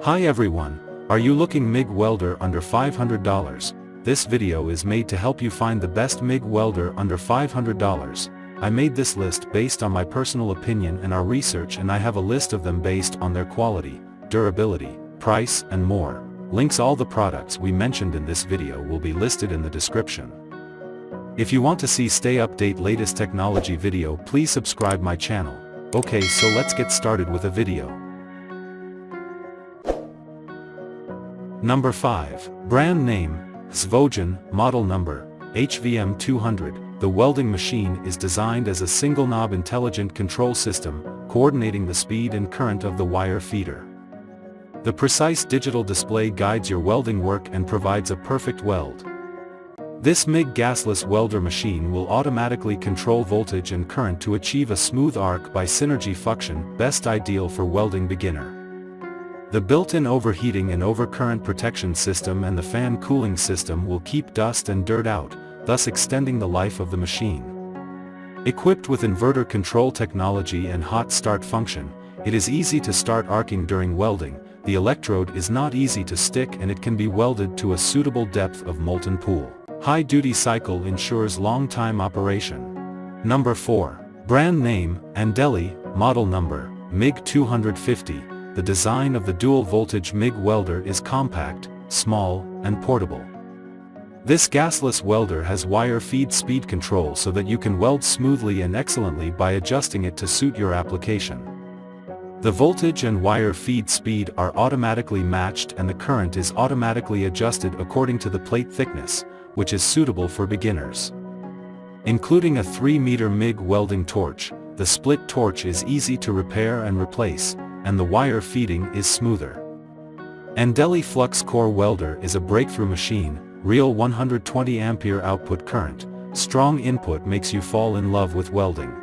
Hi everyone, are you looking Mig Welder under $500? This video is made to help you find the best Mig Welder under $500. I made this list based on my personal opinion and our research, and I have a list of them based on their quality, durability, price and more. Links all the products we mentioned in this video will be listed in the description. If you want to see stay update latest technology video, please subscribe my channel. Okay, so let's get started with a video. Number 5. Brand name, HZXVOGEN, model number, HVM200. The welding machine is designed as a single-knob intelligent control system, coordinating the speed and current of the wire feeder. The precise digital display guides your welding work and provides a perfect weld. This MIG gasless welder machine will automatically control voltage and current to achieve a smooth arc by synergy function, best ideal for welding beginner. The built-in overheating and overcurrent protection system and the fan cooling system will keep dust and dirt out, thus extending the life of the machine. Equipped with inverter control technology and hot start function, it is easy to start arcing during welding. The electrode is not easy to stick and it can be welded to a suitable depth of molten pool. High duty cycle ensures long time operation. Number 4. Brand name, ANDELI, model number, MIG 250. The design of the dual-voltage MIG welder is compact, small, and portable. This gasless welder has wire feed speed control so that you can weld smoothly and excellently by adjusting it to suit your application. The voltage and wire feed speed are automatically matched and the current is automatically adjusted according to the plate thickness, which is suitable for beginners. Including a 3-meter MIG welding torch, the split torch is easy to repair and replace, and the wire feeding is smoother. ANDELI Flux Core Welder is a breakthrough machine, real 120 ampere output current, strong input makes you fall in love with welding.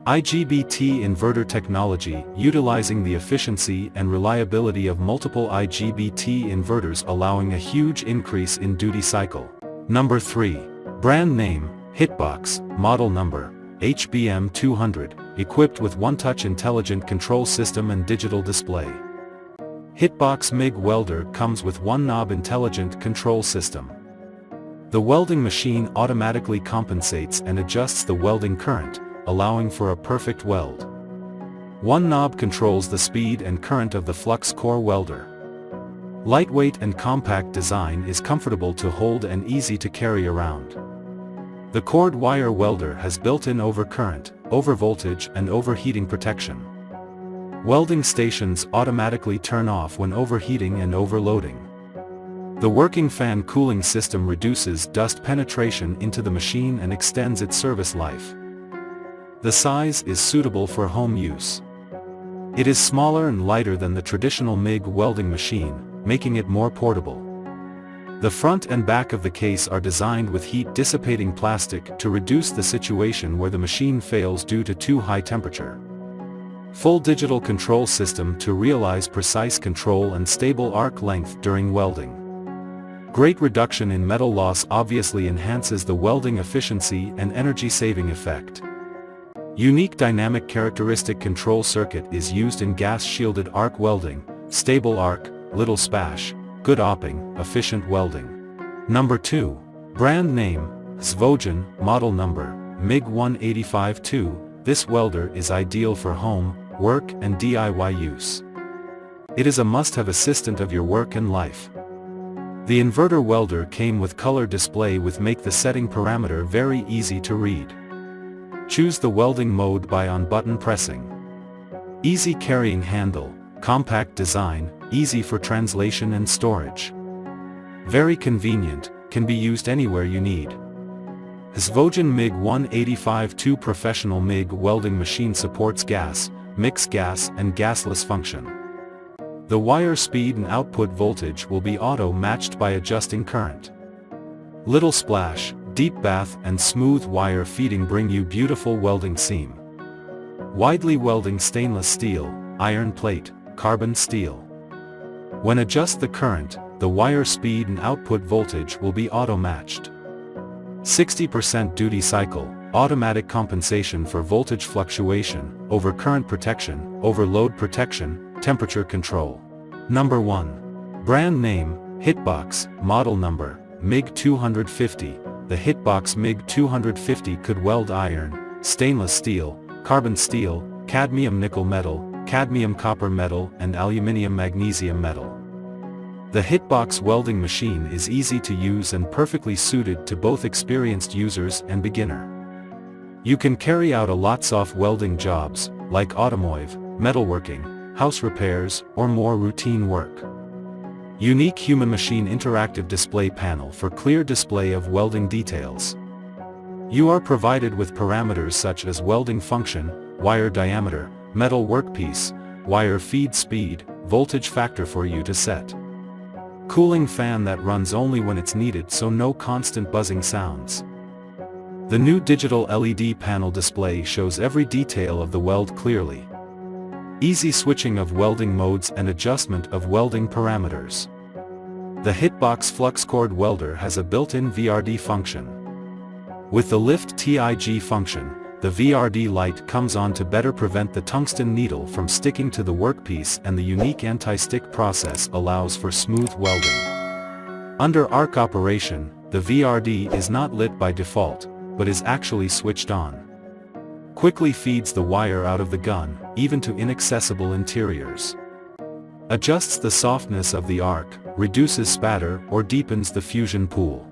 IGBT inverter technology, utilizing the efficiency and reliability of multiple IGBT inverters, allowing a huge increase in duty cycle. Number 3. Brand name, HITBOX, model number, HBM200, equipped with one-touch intelligent control system and digital display. HITBOX MIG welder comes with one-knob intelligent control system. The welding machine automatically compensates and adjusts the welding current, allowing for a perfect weld. One knob controls the speed and current of the flux core welder. Lightweight and compact design is comfortable to hold and easy to carry around. The cord wire welder has built-in overcurrent, overvoltage and overheating protection. Welding stations automatically turn off when overheating and overloading. The working fan cooling system reduces dust penetration into the machine and extends its service life. The size is suitable for home use. It is smaller and lighter than the traditional MIG welding machine, making it more portable. The front and back of the case are designed with heat-dissipating plastic to reduce the situation where the machine fails due to too high temperature. Full digital control system to realize precise control and stable arc length during welding. Great reduction in metal loss obviously enhances the welding efficiency and energy-saving effect. Unique dynamic characteristic control circuit is used in gas-shielded arc welding, stable arc, little splash, good opping, efficient welding. Number 2. Brand name, HZXVOGEN, model number, MIG 185-2. This welder is ideal for home, work and DIY use. It is a must-have assistant of your work and life. The inverter welder came with color display with make the setting parameter very easy to read. Choose the welding mode by on-button pressing. Easy carrying handle, compact design, easy for translation and storage. Very convenient, can be used anywhere you need. HZXVOGEN MIG 185-2 professional MIG welding machine supports gas, mixed gas and gasless function. The wire speed and output voltage will be auto-matched by adjusting current. Little splash, deep bath and smooth wire feeding bring you beautiful welding seam. Widely welding stainless steel, iron plate, carbon steel. When adjust the current, the wire speed and output voltage will be auto-matched. 60% duty cycle, automatic compensation for voltage fluctuation, overcurrent protection, overload protection, temperature control. Number 1. Brand name, HITBOX, model number, MiG 250. The HITBOX MiG 250 could weld iron, stainless steel, carbon steel, cadmium nickel metal, cadmium copper metal and aluminium magnesium metal. The HITBOX welding machine is easy to use and perfectly suited to both experienced users and beginner. You can carry out a lots of welding jobs, like automotive, metalworking, house repairs, or more routine work. Unique human-machine interactive display panel for clear display of welding details. You are provided with parameters such as welding function, wire diameter, metal workpiece, wire feed speed, voltage factor for you to set. Cooling fan that runs only when it's needed so no constant buzzing sounds. The new digital LED panel display shows every detail of the weld clearly. Easy switching of welding modes and adjustment of welding parameters. The HITBOX flux cord welder has a built-in VRD function. With the lift TIG function, the VRD light comes on to better prevent the tungsten needle from sticking to the workpiece, and the unique anti-stick process allows for smooth welding. Under arc operation, the VRD is not lit by default, but is actually switched on. Quickly feeds the wire out of the gun, even to inaccessible interiors. Adjusts the softness of the arc, reduces spatter or deepens the fusion pool.